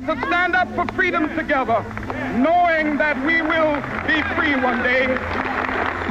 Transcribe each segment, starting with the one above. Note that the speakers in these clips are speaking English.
to stand up for freedom together, knowing that we will be free one day.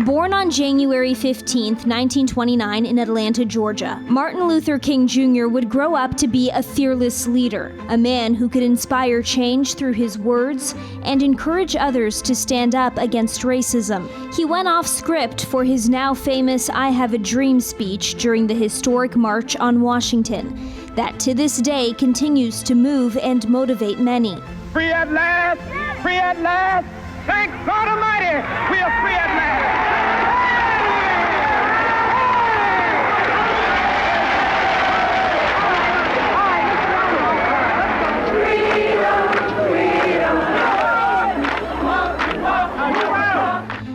Born on January 15, 1929 in Atlanta, Georgia, Martin Luther King Jr. would grow up to be a fearless leader, a man who could inspire change through his words and encourage others to stand up against racism. He went off script for his now famous "I Have a Dream" speech during the historic March on Washington, that to this day continues to move and motivate many. Free at last! Free at last! Thank God Almighty, we are free at last!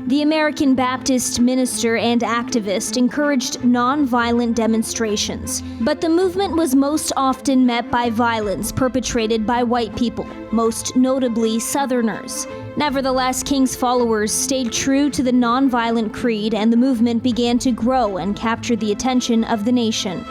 The American Baptist minister and activist encouraged nonviolent demonstrations, but the movement was most often met by violence perpetrated by white people, most notably Southerners. Nevertheless, King's followers stayed true to the nonviolent creed, and the movement began to grow and capture the attention of the nation.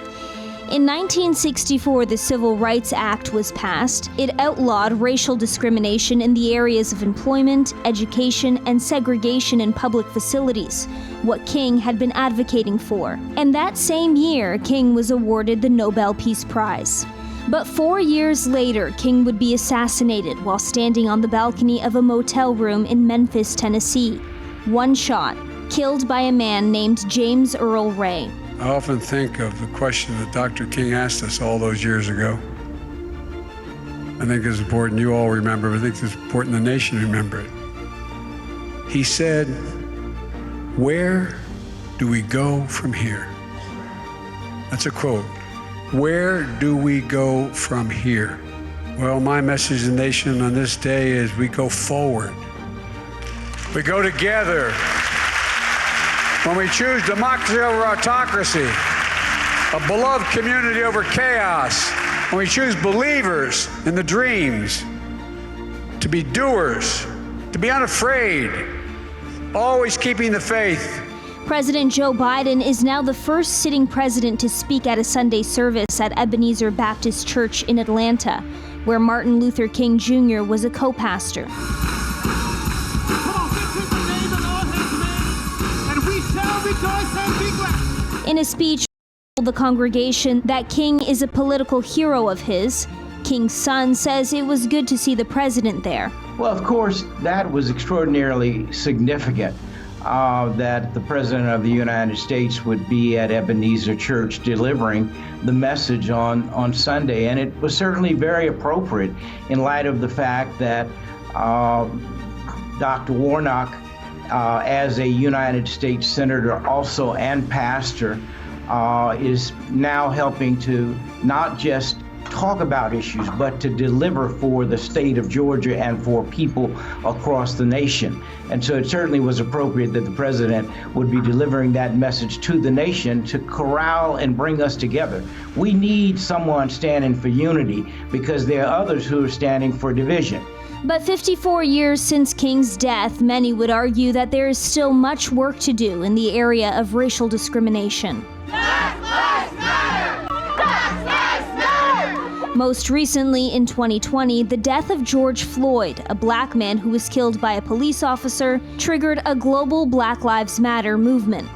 In 1964, the Civil Rights Act was passed. It outlawed racial discrimination in the areas of employment, education, and segregation in public facilities, what King had been advocating for. And that same year, King was awarded the Nobel Peace Prize. But 4 years later, King would be assassinated while standing on the balcony of a motel room in Memphis, Tennessee. One shot, killed by a man named James Earl Ray. I often think of the question that Dr. King asked us all those years ago. I think it's important you all remember, but I think it's important the nation remember it. He said, "Where do we go from here?" That's a quote. Where do we go from here? Well, my message to the nation on this day is we go forward. We go together. When we choose democracy over autocracy, a beloved community over chaos, when we choose believers in the dreams, to be doers, to be unafraid, always keeping the faith. President Joe Biden is now the first sitting president to speak at a Sunday service at Ebenezer Baptist Church in Atlanta, where Martin Luther King Jr. was a co-pastor. In a speech, he told the congregation that King is a political hero of his. King's son says it was good to see the president there. Well, of course, that was extraordinarily significant, that the President of the United States would be at Ebenezer Church delivering the message on Sunday. And it was certainly very appropriate in light of the fact that Dr. Warnock, as a United States Senator also and pastor, is now helping to not just talk about issues, but to deliver for the state of Georgia and for people across the nation. And so it certainly was appropriate that the president would be delivering that message to the nation to corral and bring us together. We need someone standing for unity because there are others who are standing for division. But 54 years since King's death, many would argue that there is still much work to do in the area of racial discrimination. Black Lives Matter! Black Lives Matter! Most recently, in 2020, the death of George Floyd, a black man who was killed by a police officer, triggered a global Black Lives Matter movement.